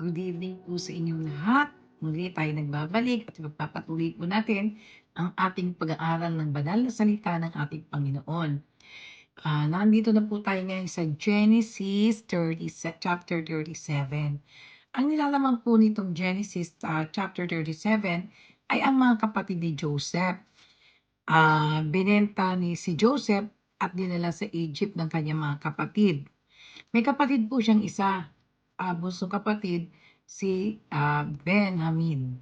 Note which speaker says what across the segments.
Speaker 1: Good evening po sa inyong lahat. Muli tayo nagbabalik at ipagpapatuloy po natin ang ating pag-aaral ng banal na salita ng ating Panginoon. Nandito na po tayo ngayon sa Genesis 30, chapter 37. Ang nilalaman po nitong Genesis chapter 37 ay ang mga kapatid ni Joseph. Binenta ni si Joseph at dinala sa Egypt ng kanyang mga kapatid. May kapatid po siyang isa, bunsong kapatid, si Benjamin.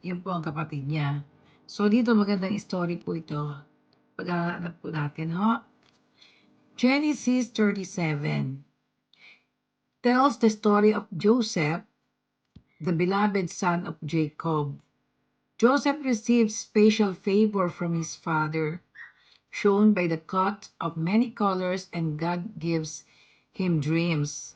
Speaker 1: Yun po ang kapatid niya. So dito magandang story po ito. Pag-aaral po natin, ho. Genesis 37 tells the story of Joseph, the beloved son of Jacob. Joseph received special favor from his father, shown by the coat of many colors, and God gives him dreams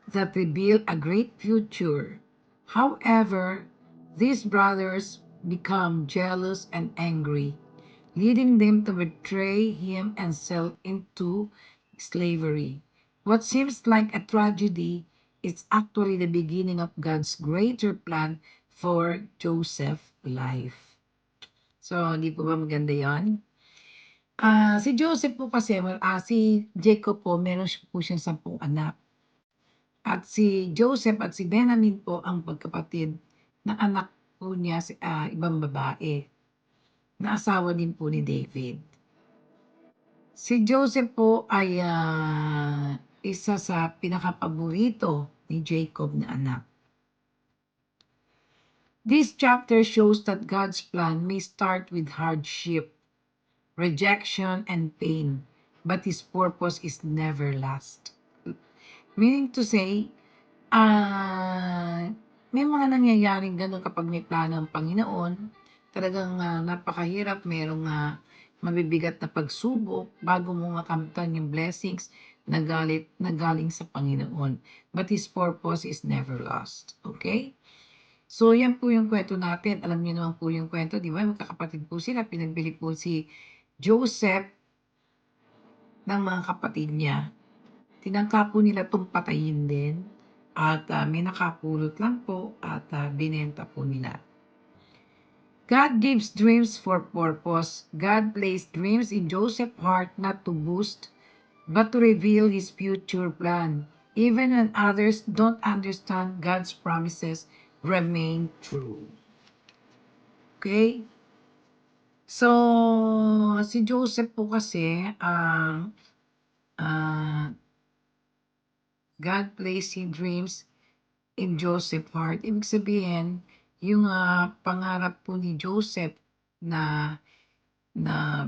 Speaker 1: that reveal a great future. However, these brothers become jealous and angry, leading them to betray him and sell into slavery. What seems like a tragedy is actually the beginning of God's greater plan for Joseph's life. So, hindi po ba maganda yon? Si Joseph po kasi, si Jacob po, meron po siyang 10 anak. At si Joseph at si Benjamin po ang magkapatid na anak po niya ibang babae, na asawa din po ni David. Si Joseph po ay isa sa pinakapaborito ni Jacob na anak. This chapter shows that God's plan may start with hardship, rejection, and pain, but His purpose is never last. Meaning to say, may mga nangyayaring gano'n kapag may plano ang Panginoon. Talagang napakahirap, merong mabibigat na pagsubok bago mo makamtan yung blessings na galing sa Panginoon. But His purpose is never lost. Okay? So, yan po yung kwento natin. Alam niyo naman po yung kwento, di ba? Magkakapatid po sila. Pinagbili po si Joseph ng mga kapatid niya. Tinangka po nila 'tong patayin din at may nakapulot lang po at binenta po nila. God gives dreams for purpose. God placed dreams in Joseph's heart not to boost, but to reveal his future plan. Even when others don't understand, God's promises remain true. Okay? So, si Joseph po kasi, ah, God placed his dreams in Joseph heart. Ibig sabihin, yung pangarap po ni Joseph na na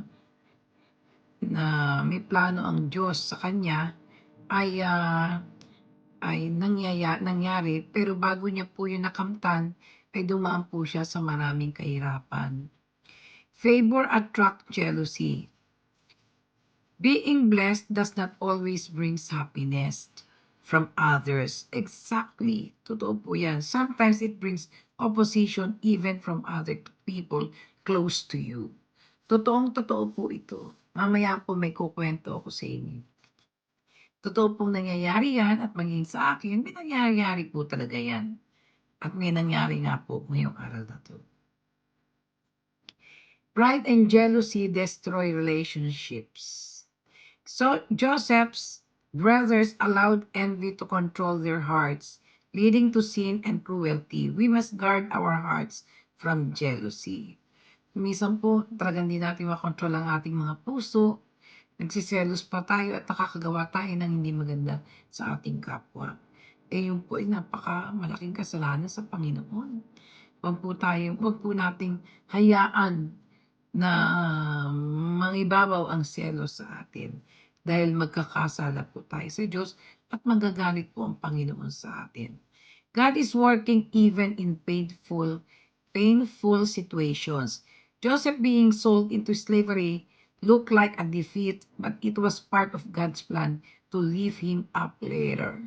Speaker 1: na may plano ang Diyos sa kanya ay nangyari, pero bago niya po yun nakamtan, ay dumaan po siya sa maraming kahirapan. Favor attract jealousy. Being blessed does not always brings happiness from others. Exactly. Totoo po yan. Sometimes it brings opposition even from other people close to you. Totoo po ito. Mamaya po may kukwento ako sa inyo. Totoo pong nangyayari yan at maging sa akin, may nangyayari po talaga yan. At may nangyari nga po ngayong araw na to. Pride and jealousy destroy relationships. So Joseph's brothers allowed envy to control their hearts, leading to sin and cruelty. We must guard our hearts from jealousy. Minsan po, talagang hindi natin makontrol ang ating mga puso. Nagsiselos pa tayo at nakakagawa tayo ng hindi maganda sa ating kapwa. Yun po ay napaka-malaking kasalanan sa Panginoon. Wag po nating hayaan na mangibabaw ang selos sa atin dahil magkakasala po tayo sa Diyos at magagalit po ang Panginoon sa atin. God is working even in painful situations. Joseph being sold into slavery looked like a defeat, but it was part of God's plan to lift him up later.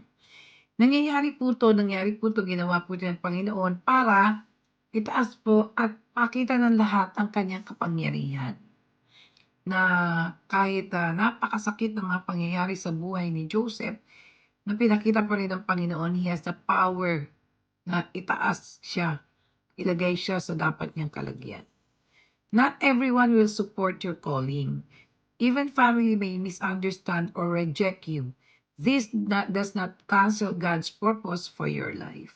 Speaker 1: Nangyari po to, ginawa po ng Panginoon para itaas po at pakita ng lahat ang kanyang kapangyarihan. Na kahit napakasakit ng mga pangyayari sa buhay ni Joseph, na pinakita pa rin ng Panginoon, He has the power na itaas siya, ilagay siya sa dapat niyang kalagyan. Not everyone will support your calling. Even family may misunderstand or reject you. Does not cancel God's purpose for your life.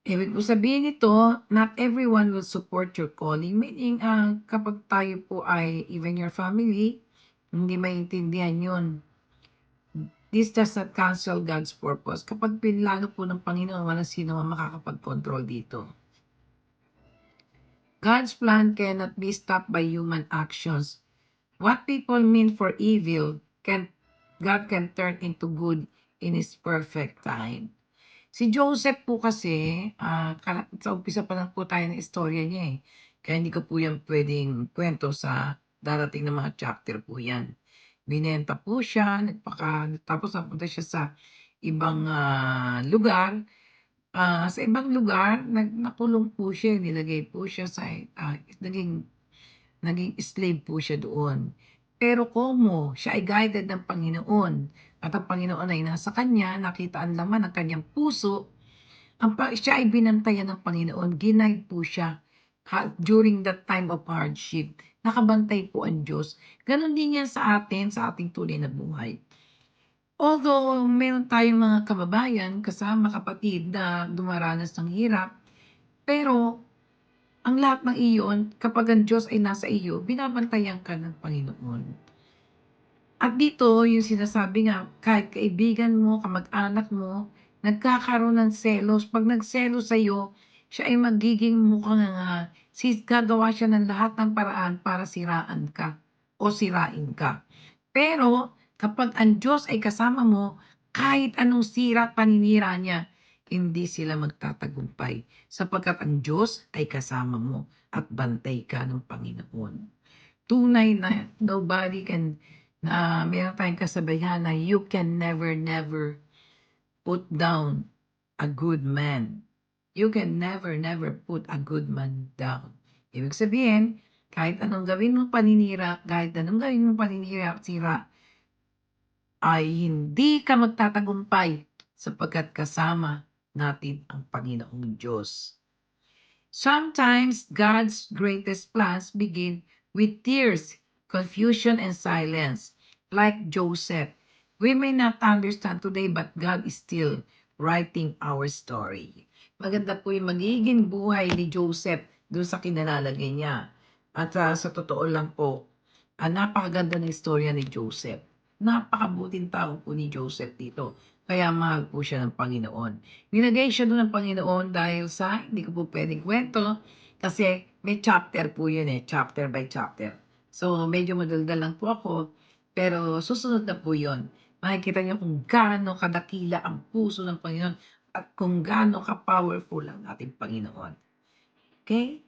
Speaker 1: Ibig po sabihin nito, not everyone will support your calling. Meaning, kapag tayo po ay, even your family, hindi maintindihan yun. This does not cancel God's purpose. Kapag pinlano po ng Panginoon, walang sino ang makakapag-control dito. God's plan cannot be stopped by human actions. What people mean for evil, God can turn into good in His perfect time. Si Joseph po kasi, sa umpisa pa lang po tayo ng istorya niya, eh. Kaya hindi ko po yan puwedeng kuwento sa darating na mga chapter po yan. Binenta po siya, tapos napunta siya sa ibang, lugar. Sa ibang lugar nakulong po siya, nilagay po siya sa, naging naging slave po siya doon. Pero komo siya ay guided ng Panginoon at ang Panginoon ay nasa kanya, nakita ang laman ng kanyang puso, siya ay binantayan ng Panginoon, ginaide po siya during that time of hardship. Nakabantay po ang Diyos. Ganon din yan sa atin, sa ating tunay na buhay. Although meron tayong mga kababayan, kasama, kapatid na dumaranas ng hirap, pero ang lahat ng iyon, kapag ang Diyos ay nasa iyo, binabantayan ka ng Panginoon. At dito, yung sinasabi nga, kahit kaibigan mo, kamag-anak mo, nagkakaroon ng selos. 'Pag nagselos sa'yo, siya ay magiging mukhang, gagawa siya ng lahat ng paraan para siraan ka o sirain ka. Pero kapag ang Diyos ay kasama mo, kahit anong sira at paninira niya, hindi sila magtatagumpay sapagkat ang Diyos ay kasama mo at bantay ka ng Panginoon. Tunay na meron tayong kasabihan na you can never, never put down a good man. You can never, never put a good man down. Ibig sabihin, kahit anong gawin mong paninira, kahit anong gawin mong paninira at sira, ay hindi ka magtatagumpay sapagkat kasama natin ang Panginoong Diyos. Sometimes God's greatest plans begin with tears, confusion, and silence, like Joseph. We may not understand today, but God is still writing our story. Maganda po yung magiging buhay ni Joseph doon sa kinalalagay niya. At sa totoo lang po, napakaganda ng istorya ni Joseph. Napakabuting tao po ni Joseph dito. Kaya mahal po siya ng Panginoon. Nilagay siya doon ng Panginoon dahil sa, hindi ko po pwedeng kwento, kasi may chapter po yun eh, chapter by chapter. So, medyo madaldal lang po ako, pero susunod na po yun. Makikita niyo kung gaano kadakila ang puso ng Panginoon at kung gaano ka-powerful ang ating Panginoon. Okay?